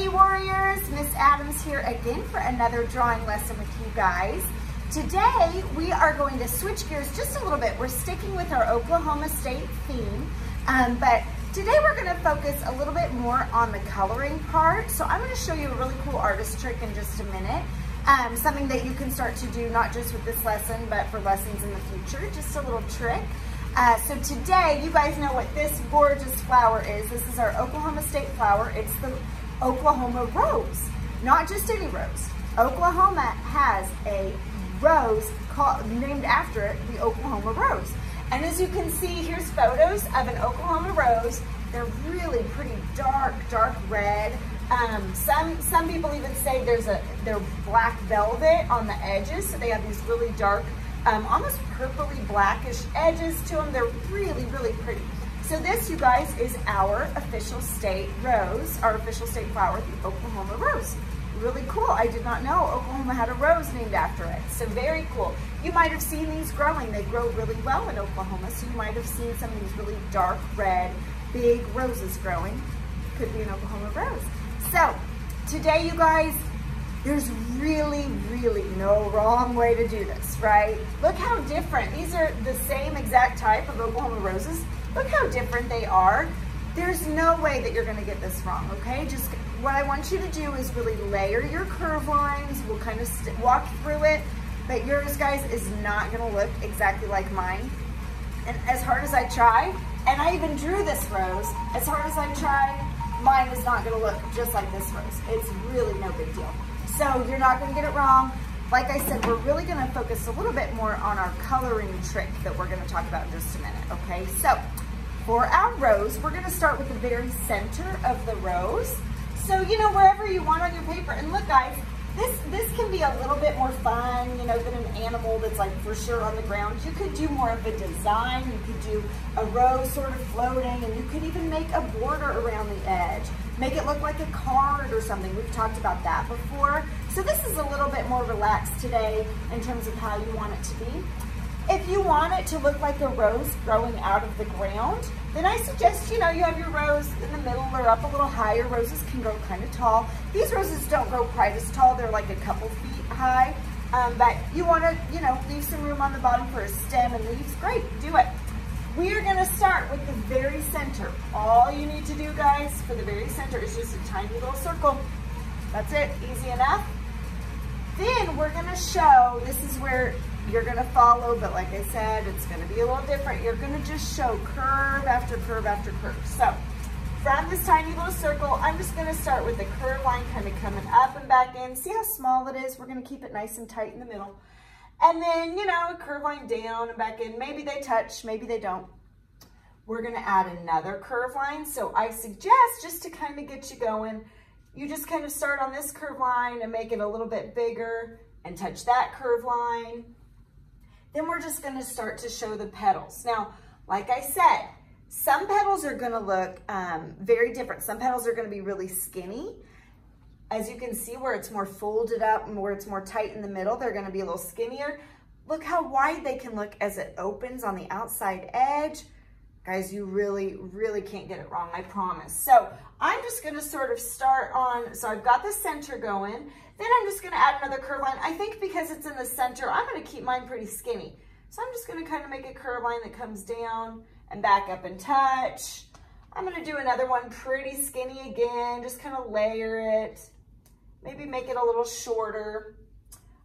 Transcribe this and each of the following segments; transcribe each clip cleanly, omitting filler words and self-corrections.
Hey Warriors, Miss Adams here again for another drawing lesson with you guys. Today we are going to switch gears just a little bit. We're sticking with our Oklahoma State theme, but today we're going to focus a little bit more on the coloring part. So I'm going to show you a really cool artist trick in just a minute. Something that you can start to do not just with this lesson, but for lessons in the future, just a little trick. So today, you guys know what this gorgeous flower is. This is our Oklahoma State flower. It's the Oklahoma rose, not just any rose. Oklahoma has a rose named after it, the Oklahoma rose. And as you can see, here's photos of an Oklahoma rose. They're really pretty dark red. Some people even say they're black velvet on the edges, so they have these really dark, almost purpley blackish edges to them. They're really pretty. So this, you guys, is our official state rose, our official state flower, the Oklahoma rose. Really cool. I did not know Oklahoma had a rose named after it. So very cool. You might have seen these growing. They grow really well in Oklahoma, so you might have seen some of these really dark red, big roses growing. Could be an Oklahoma rose. So today, you guys, there's really no wrong way to do this, right? Look how different. These are the same exact type of Oklahoma roses. Look how different they are. There's no way that you're gonna get this wrong, okay? Just what I want you to do is really layer your curve lines. We'll kind of walk through it, but yours, guys, is not gonna look exactly like mine. And as hard as I try, and I even drew this rose, as hard as I try, mine is not gonna look just like this rose. It's really no big deal. So you're not gonna get it wrong. Like I said, we're really gonna focus a little bit more on our coloring trick that we're gonna talk about in just a minute, okay? So for our rose, we're gonna start with the very center of the rose. So, you know, wherever you want on your paper, and look guys, this can be a little bit more fun, you know, than an animal that's like for sure on the ground. You could do more of a design. You could do a rose sort of floating, and you could even make a border around the edge. Make it look like a card or something. We've talked about that before. So this is a little bit more relaxed today in terms of how you want it to be. If you want it to look like a rose growing out of the ground, then I suggest, you know, you have your rose in the middle or up a little higher. Roses can grow kind of tall. These roses don't grow quite as tall. They're like a couple feet high. But you want to, you know, leave some room on the bottom for a stem and leaves. Great, do it. We are going to start with the very center. All you need to do, guys, for the very center is just a tiny little circle. That's it, easy enough. Then we're going to show, this is where you're going to follow, but like I said, it's going to be a little different. You're going to just show curve after curve after curve. So from this tiny little circle, I'm just going to start with the curve line kind of coming up and back in. See how small it is? We're going to keep it nice and tight in the middle. And then, you know, a curve line down and back in. Maybe they touch, maybe they don't. We're going to add another curve line. So I suggest, just to kind of get you going, you just kind of start on this curve line and make it a little bit bigger and touch that curve line. Then we're just going to start to show the petals. Now, like I said, some petals are going to look very different. Some petals are going to be really skinny. As you can see, where it's more folded up and where it's more tight in the middle, they're going to be a little skinnier. Look how wide they can look as it opens on the outside edge. Guys, you really can't get it wrong, I promise. So I'm just going to sort of start on, so I've got the center going. Then I'm just going to add another curve line. I think because it's in the center, I'm going to keep mine pretty skinny. So I'm just going to kind of make a curve line that comes down and back up and touch. I'm going to do another one pretty skinny again, just kind of layer it. Maybe make it a little shorter.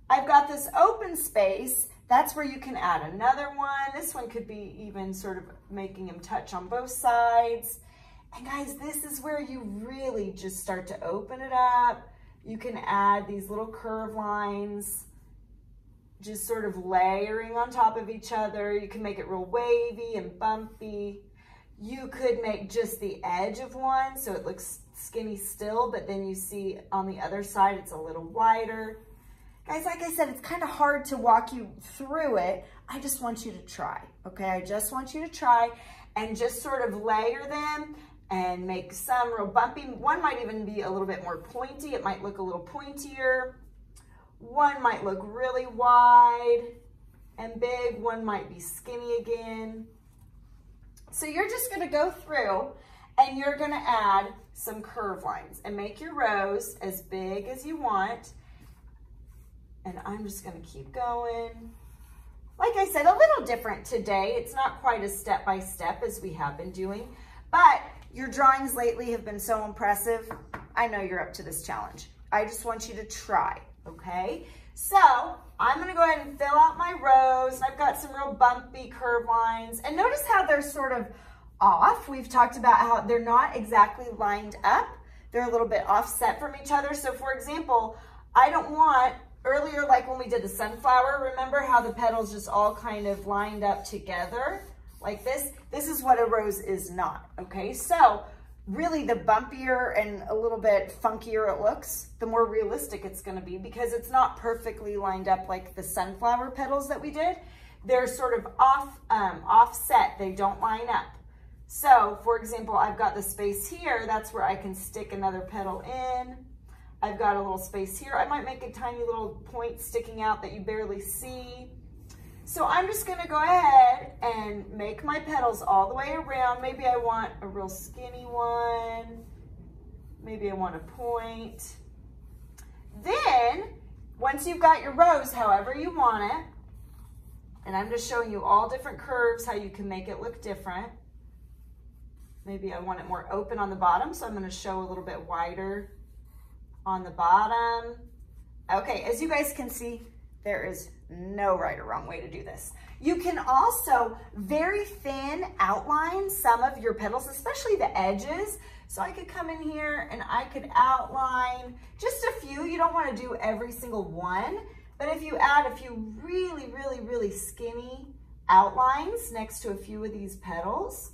I've got this open space. That's where you can add another one. This one could be even sort of making them touch on both sides. And guys, this is where you really just start to open it up. You can add these little curve lines, just sort of layering on top of each other. You can make it real wavy and bumpy. You could make just the edge of one so it looks skinny still, but then you see on the other side it's a little wider. Guys, like I said, it's kind of hard to walk you through it. I just want you to try, okay? I just want you to try and just sort of layer them and make some real bumpy. One might even be a little bit more pointy. It might look a little pointier. One might look really wide and big. One might be skinny again. So you're just gonna go through and you're gonna add some curve lines and make your rose as big as you want. And I'm just gonna keep going. Like I said, a little different today. It's not quite as step-by-step as we have been doing, but your drawings lately have been so impressive. I know you're up to this challenge. I just want you to try, okay? So I'm gonna go ahead and fill out my rose. I've got some real bumpy curve lines. And notice how they're sort of off. We've talked about how they're not exactly lined up. They're a little bit offset from each other. So for example, I don't want, earlier, like when we did the sunflower, remember how the petals just all kind of lined up together like this? This is what a rose is not, okay? So really the bumpier and a little bit funkier it looks, the more realistic it's gonna be, because it's not perfectly lined up like the sunflower petals that we did. They're sort of offset, they don't line up. So for example, I've got the space here, that's where I can stick another petal in. I've got a little space here. I might make a tiny little point sticking out that you barely see. So I'm just gonna go ahead and make my petals all the way around. Maybe I want a real skinny one. Maybe I want a point. Then, once you've got your rose however you want it, and I'm just showing you all different curves, how you can make it look different. Maybe I want it more open on the bottom, so I'm gonna show a little bit wider on the bottom. Okay, as you guys can see, there is no right or wrong way to do this. You can also very thin outline some of your petals, especially the edges. So I could come in here and I could outline just a few. You don't want to do every single one, but if you add a few really, really, really skinny outlines next to a few of these petals,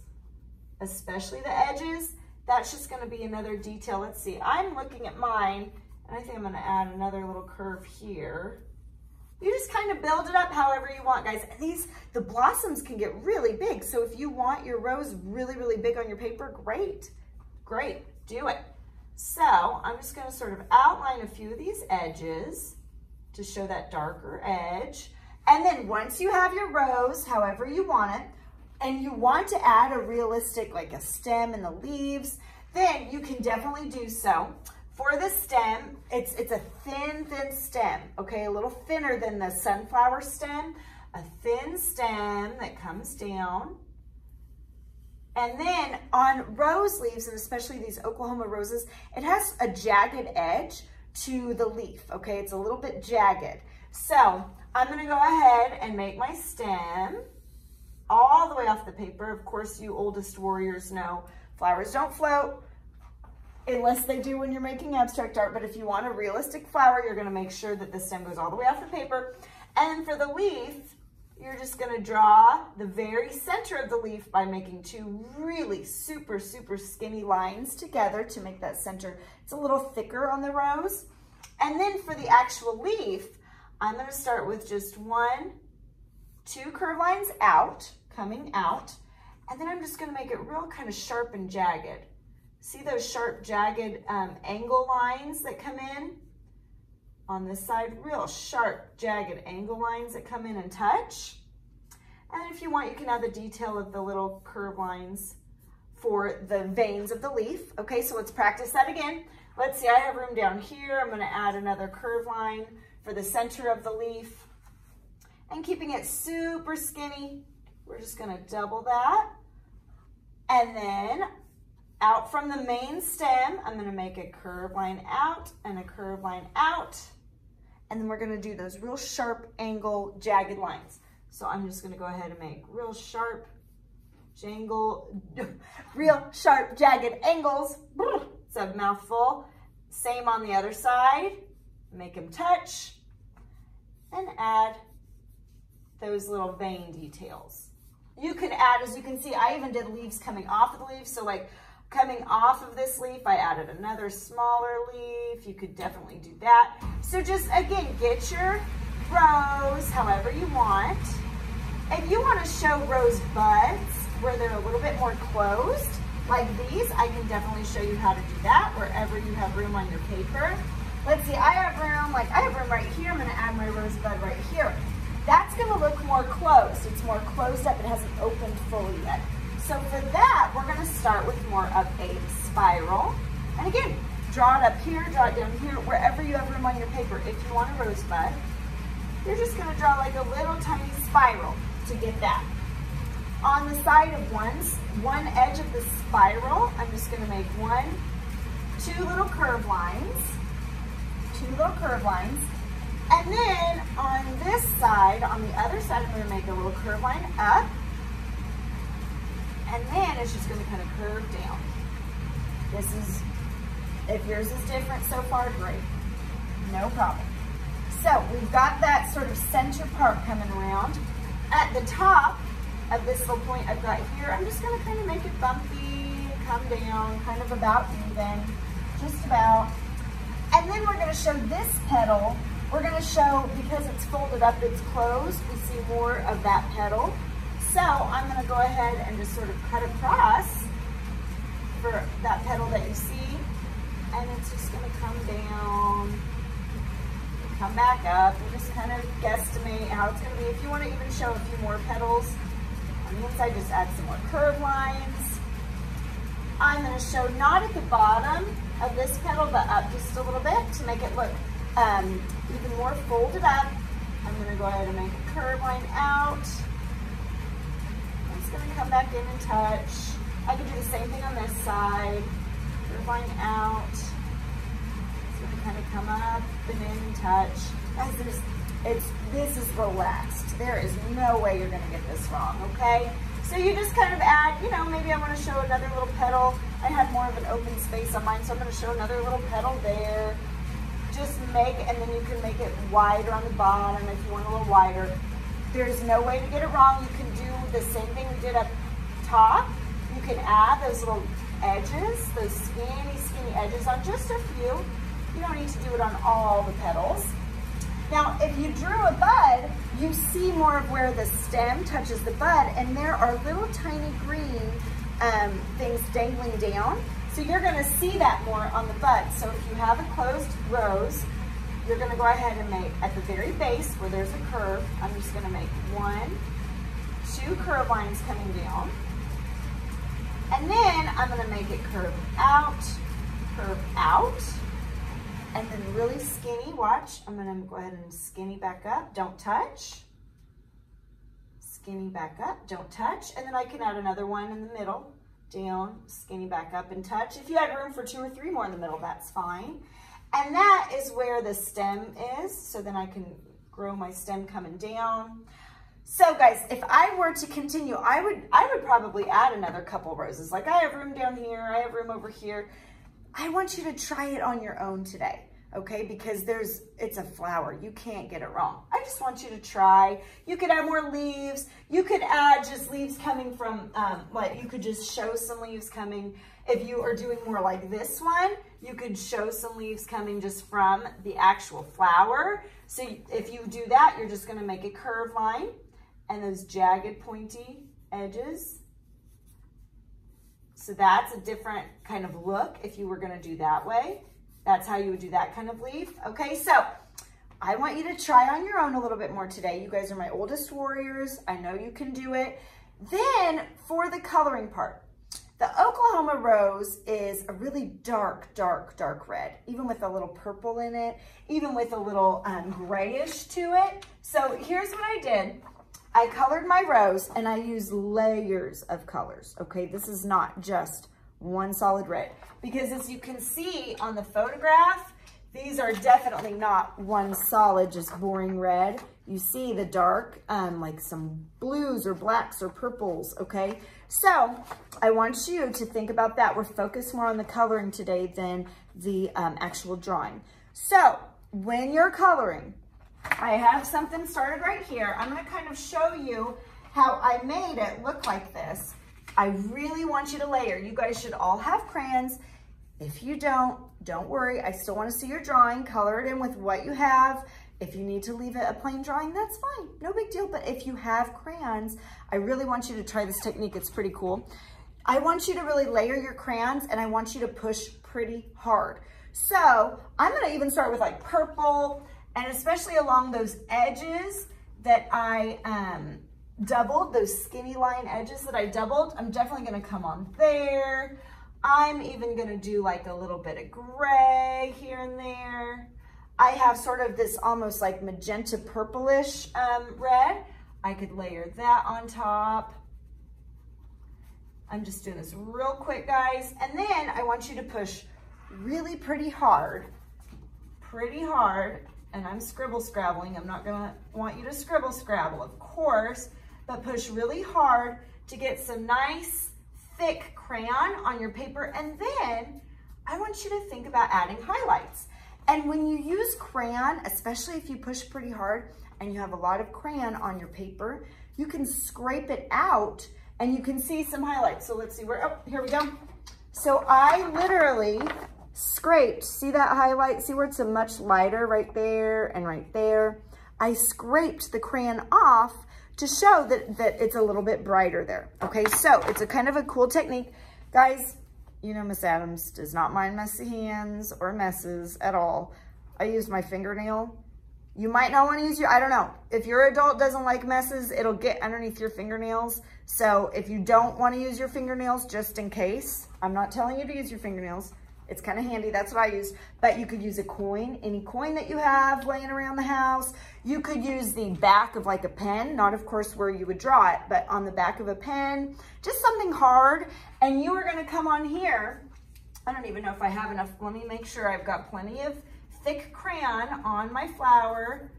especially the edges, that's just going to be another detail. Let's see, I'm looking at mine, and I think I'm going to add another little curve here. You just kind of build it up however you want, guys. And the blossoms can get really big. So if you want your rose really, really big on your paper, great, great, do it. So I'm just going to sort of outline a few of these edges to show that darker edge. And then once you have your rose, however you want it, and you want to add a realistic, like a stem and the leaves, then you can definitely do so. For the stem, it's a thin, thin stem, okay? A little thinner than the sunflower stem, a thin stem that comes down. And then on rose leaves, and especially these Oklahoma roses, it has a jagged edge to the leaf, okay? It's a little bit jagged. So I'm gonna go ahead and make my stem all the way off the paper. Of course, you oldest warriors know flowers don't float unless they do when you're making abstract art. But if you want a realistic flower, you're gonna make sure that the stem goes all the way off the paper. And for the leaf, you're just gonna draw the very center of the leaf by making two really super, super skinny lines together to make that center. It's a little thicker on the rose. And then for the actual leaf, I'm gonna start with just two curve lines out, coming out, and then I'm just gonna make it real kind of sharp and jagged. See those sharp, jagged angle lines that come in on this side? Real sharp, jagged angle lines that come in and touch. And if you want, you can add the detail of the little curve lines for the veins of the leaf. Okay, so let's practice that again. Let's see, I have room down here. I'm gonna add another curve line for the center of the leaf. And keeping it super skinny, we're just gonna double that. And then out from the main stem, I'm gonna make a curve line out and a curve line out. And then we're gonna do those real sharp angle jagged lines. So I'm just gonna go ahead and make real sharp jagged angles. It's a mouthful. Same on the other side. Make them touch and add those little vein details. You could add, as you can see, I even did leaves coming off of the leaf. So like coming off of this leaf, I added another smaller leaf. You could definitely do that. So just, again, get your rose however you want. If you want to show rose buds where they're a little bit more closed, like these, I can definitely show you how to do that wherever you have room on your paper. Let's see, I have room right here. I'm gonna add my rose bud right here. That's gonna look more closed. It's more closed up, it hasn't opened fully yet. So for that, we're gonna start with more of a spiral. And again, draw it up here, draw it down here, wherever you have room on your paper. If you want a rosebud, you're just gonna draw like a little tiny spiral to get that. On the side of one edge of the spiral, I'm just gonna make two little curve lines. And then on this side, on the other side, I'm gonna make a little curve line up. And then it's just gonna kind of curve down. If yours is different so far, great, no problem. So we've got that sort of center part coming around. At the top of this little point I've got here, I'm just gonna kind of make it bumpy, come down, kind of about even, just about. And then we're gonna show this petal. We're gonna show, because it's folded up, it's closed, we see more of that petal. So I'm gonna go ahead and just sort of cut across for that petal that you see. And it's just gonna come down, come back up, and just kind of guesstimate how it's gonna be. If you wanna even show a few more petals, on the inside, just add some more curve lines. I'm gonna show not at the bottom of this petal, but up just a little bit to make it look even more folded up. I'm gonna go ahead and make a curve line out. I'm just gonna come back in and touch. I can do the same thing on this side. Curve line out. It's gonna kind of come up and in and touch. Guys, this is relaxed. There is no way you're gonna get this wrong, okay? So you just kind of add, maybe I wanna show another little petal. I had more of an open space on mine, so I'm gonna show another little petal there. Just and then you can make it wider on the bottom if you want a little wider. There's no way to get it wrong. You can do the same thing we did up top. You can add those little edges, those skinny edges on just a few. You don't need to do it on all the petals. Now, if you drew a bud, you see more of where the stem touches the bud, and there are little tiny green things dangling down. So you're gonna see that more on the bud. So if you have a closed rose, you're gonna go ahead and make, at the very base where there's a curve, I'm just gonna make two curve lines coming down. And then I'm gonna make it curve out, and then really skinny, watch. I'm gonna go ahead and skinny back up, don't touch. Skinny back up, don't touch. And then I can add another one in the middle, down, skinny back up and touch. If you had room for 2 or 3 more in the middle, that's fine. And that is where the stem is. So then I can grow my stem coming down. So guys, if I were to continue, I would probably add another couple roses. Like I have room down here, I have room over here. I want you to try it on your own today, okay? Because it's a flower, you can't get it wrong. I just want you to try. You could add more leaves. You could add just leaves coming from, you could just show some leaves coming. If you are doing more like this one, you could show some leaves coming just from the actual flower. So if you do that, you're just gonna make a curve line and those jagged pointy edges. So that's a different kind of look if you were gonna do that way. That's how you would do that kind of leaf. Okay, so I want you to try on your own a little bit more today. You guys are my oldest warriors. I know you can do it. Then for the coloring part, the Oklahoma rose is a really dark red, even with a little purple in it, even with a little grayish to it. So here's what I did. I colored my rose and I used layers of colors, okay? This is not just one solid red, because as you can see on the photograph, these are definitely not one solid, just boring red. You see the dark, like some blues or blacks or purples, okay? So I want you to think about that. We're focused more on the coloring today than the actual drawing. So when you're coloring, I have something started right here. I'm gonna kind of show you how I made it look like this. I really want you to layer. You guys should all have crayons. If you don't worry. I still wanna see your drawing. Color it in with what you have. If you need to leave it a plain drawing, that's fine, no big deal. But if you have crayons, I really want you to try this technique. It's pretty cool. I want you to really layer your crayons and I want you to push pretty hard. So I'm gonna even start with like purple, and especially along those edges that I doubled, those skinny line edges that I doubled, I'm definitely gonna come on there. I'm even gonna do like a little bit of gray here and there. I have sort of this almost like magenta purplish red. I could layer that on top. I'm just doing this real quick, guys. And then I want you to push really pretty hard, and I'm scribble scrabbling. I'm not gonna want you to scribble scrabble, of course, but push really hard to get some nice thick crayon on your paper. And then I want you to think about adding highlights. And when you use crayon, especially if you push pretty hard and you have a lot of crayon on your paper, you can scrape it out and you can see some highlights. So let's see where, oh, here we go. So I literally scraped, see that highlight? See where it's a much lighter right there and right there? I scraped the crayon off to show that it's a little bit brighter there. Okay, so it's a kind of a cool technique. Guys, you know Miss Adams does not mind messy hands or messes at all. I use my fingernail. You might not want to use your, I don't know. If your adult doesn't like messes, it'll get underneath your fingernails. So if you don't want to use your fingernails, just in case, I'm not telling you to use your fingernails. It's kind of handy, that's what I use. But you could use a coin, any coin that you have laying around the house. You could use the back of like a pen, not of course where you would draw it, but on the back of a pen, just something hard. And you are gonna come on here. I don't even know if I have enough. Let me make sure I've got plenty of thick crayon on my flower.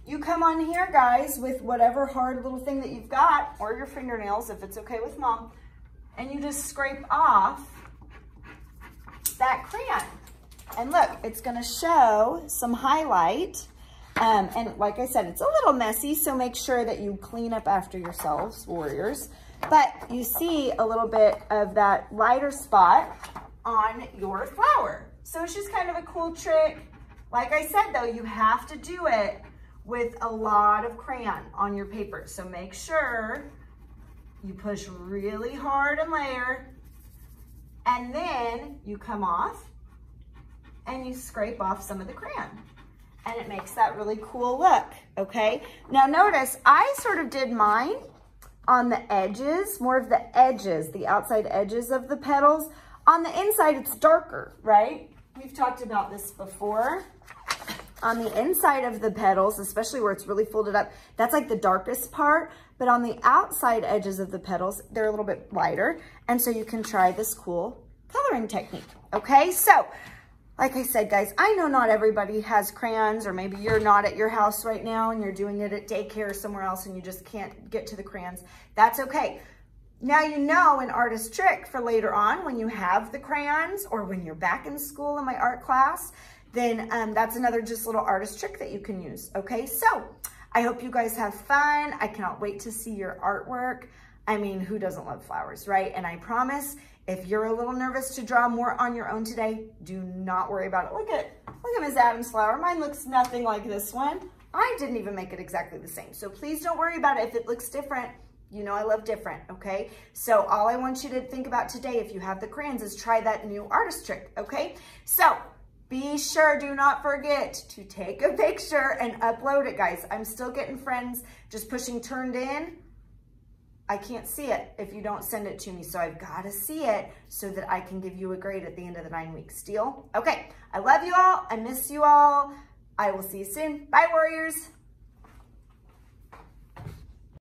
You come on here, guys, with whatever hard little thing that you've got, or your fingernails, if it's okay with mom, and you just scrape off that crayon. And look, it's gonna show some highlight. And like I said, it's a little messy, so make sure that you clean up after yourselves, warriors. But you see a little bit of that lighter spot on your flower. So it's just kind of a cool trick. Like I said though, you have to do it with a lot of crayon on your paper. So make sure you push really hard and layer, and then you come off and you scrape off some of the crayon. And it makes that really cool look, okay? Now notice, I sort of did mine on the edges, more of the edges, the outside edges of the petals. On the inside, it's darker, right? We've talked about this before. On the inside of the petals, especially where it's really folded up, that's like the darkest part. But on the outside edges of the petals, they're a little bit lighter. And so you can try this cool coloring technique, okay? So, like I said, guys, I know not everybody has crayons, or maybe you're not at your house right now and you're doing it at daycare or somewhere else and you just can't get to the crayons. That's okay. Now you know an artist trick for later on when you have the crayons, or when you're back in school in my art class, then that's another just little artist trick that you can use, okay? So I hope you guys have fun. I cannot wait to see your artwork. I mean, who doesn't love flowers, right? And I promise, if you're a little nervous to draw more on your own today, do not worry about it. Look at Miss Adams' flower. Mine looks nothing like this one. I didn't even make it exactly the same. So please don't worry about it if it looks different. You know I love different, okay? So all I want you to think about today, if you have the crayons, is try that new artist trick, okay? So be sure, do not forget to take a picture and upload it, guys. I'm still getting friends just pushing turned in. I can't see it if you don't send it to me, so I've got to see it so that I can give you a grade at the end of the 9 weeks. Deal? Okay, I love you all. I miss you all. I will see you soon. Bye, warriors.